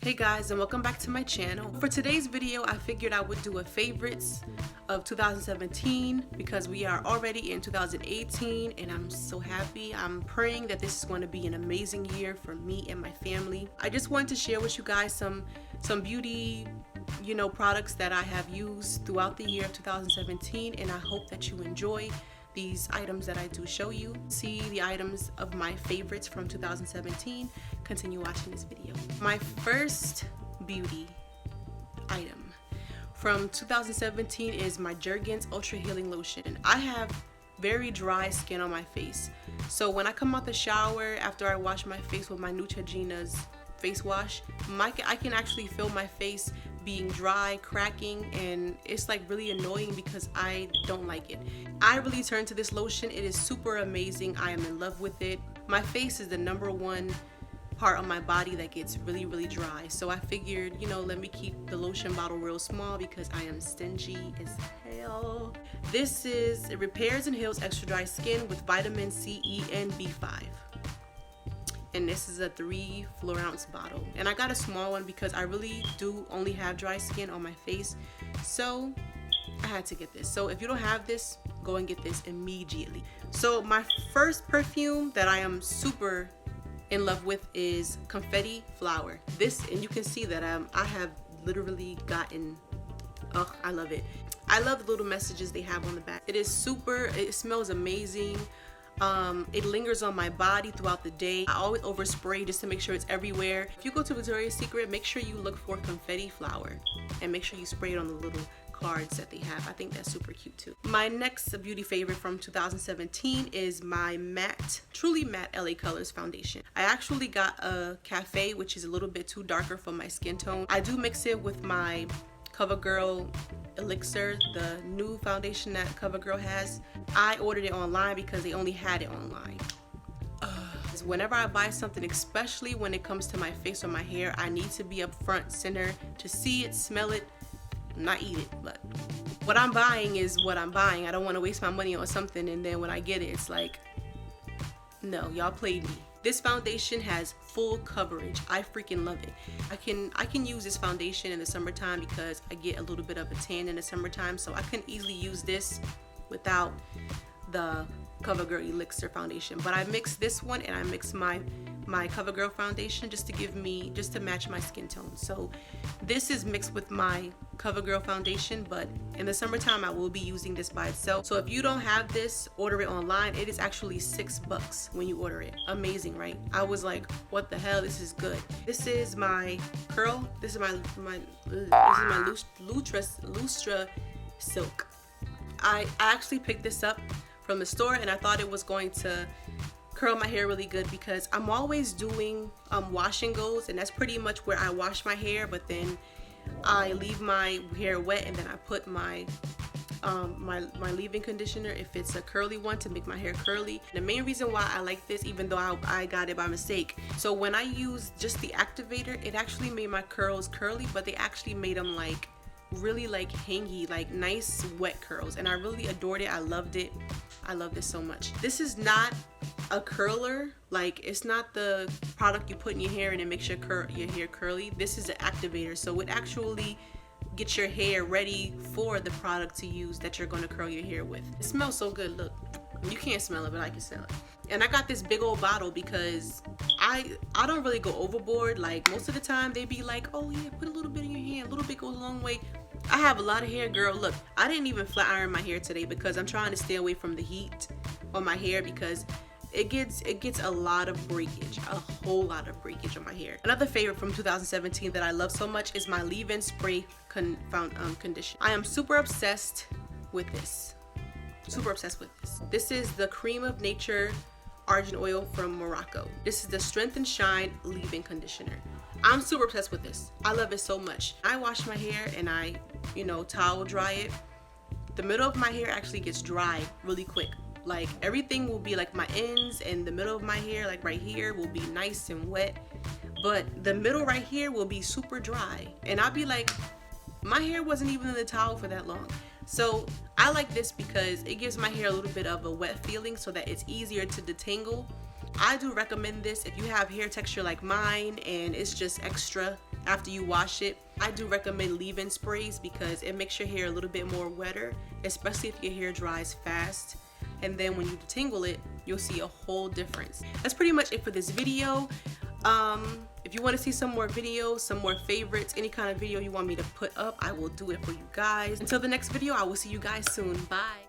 Hey guys, and welcome back to my channel. For today's video, I figured I would do a favorites of 2017 because we are already in 2018 and I'm so happy. I'm praying that this is going to be an amazing year for me and my family. I just wanted to share with you guys some beauty, products that I have used throughout the year of 2017, and I hope that you enjoy these items that I do show you. See the items of my favorites from 2017. Continue watching this video. My first beauty item from 2017 is my Jergens Ultra Healing Lotion. I have very dry skin on my face, so when I come out the shower after I wash my face with my Neutrogena's face wash, I can actually feel my face being dry, cracking, and it's like really annoying because I don't like it. I really turned to this lotion. It is super amazing. I am in love with it. My face is the #1 part of my body that gets really dry, so I figured, let me keep the lotion bottle real small because I am stingy as hell. It repairs and heals extra dry skin with vitamin C, E, and B5. And this is a 3 ounce bottle, and I got a small one because I really do only have dry skin on my face, so I had to get this. So if you don't have this, go and get this immediately. So my first perfume that I am super in love with is Confetti Flower. And you can see that I have literally gotten, I love it. I love the little messages they have on the back. It smells amazing. It lingers on my body throughout the day. I always overspray just to make sure it's everywhere. If you go to Victoria's Secret, make sure you look for Confetti Flower and make sure you spray it on the little cards that they have. I think that's super cute too. My next beauty favorite from 2017 is my truly matte LA Colors foundation. I actually got a Cafe, which is a little bit too darker for my skin tone. I do mix it with my CoverGirl Elixir, the new foundation that CoverGirl has. I ordered it online because they only had it online. Whenever I buy something, especially when it comes to my face or my hair, I need to be up front center to see it, smell it, not eat it. But what I'm buying is what I'm buying. I don't want to waste my money on something and then when I get it, it's like, no, y'all played me. This foundation has full coverage. I freaking love it. I can use this foundation in the summertime because I get a little bit of a tan in the summertime, so I can easily use this without the CoverGirl Elixir foundation. But I mix this one and I mix my CoverGirl foundation just to match my skin tone. So this is mixed with my CoverGirl foundation, but in the summertime I will be using this by itself. So if you don't have this, order it online. It is actually $6 when you order it. Amazing, right? I was like, what the hell? This is good. This is my curl. This is my Lustra Silk. I actually picked this up from the store and I thought it was going to curl my hair really good because I'm always doing wash and goes, and that's pretty much where I wash my hair, but then I leave my hair wet and then I put my leave-in conditioner if it's a curly one to make my hair curly. The main reason why I like this, even though I got it by mistake, so when I used just the activator, it actually made my curls curly, but they actually made them like really like hangy, like nice wet curls, and I really adored it. I loved it. I love this so much. This is not a curler, like it's not the product you put in your hair and it makes your hair curly. This is an activator, so it actually gets your hair ready for the product to use that you're going to curl your hair with. It smells so good. Look, you can't smell it, but I can smell it. And I got this big old bottle because I don't really go overboard. Like most of the time they be like, oh yeah, put a little bit in your hair, a little bit goes a long way. I have a lot of hair, girl. Look, I didn't even flat iron my hair today because I'm trying to stay away from the heat on my hair because it gets a lot of breakage, a whole lot of breakage on my hair. Another favorite from 2017 that I love so much is my leave-in spray conditioner. I am super obsessed with this. Super obsessed with this. This is the Cream of Nature Argan Oil from Morocco. This is the Strength and Shine leave-in conditioner. I'm super obsessed with this. I love it so much. I wash my hair and I, towel dry it. The middle of my hair actually gets dry really quick. Like everything will be like my ends and the middle of my hair, like right here, will be nice and wet. But the middle right here will be super dry. And I'll be like, my hair wasn't even in the towel for that long. So I like this because it gives my hair a little bit of a wet feeling so that it's easier to detangle. I do recommend this if you have hair texture like mine and it's just extra after you wash it. I do recommend leave-in sprays because it makes your hair a little bit more wetter, especially if your hair dries fast. And then when you detangle it, you'll see a whole difference. That's pretty much it for this video. If you want to see some more videos, some more favorites, any kind of video you want me to put up, I will do it for you guys. Until the next video, I will see you guys soon. Bye.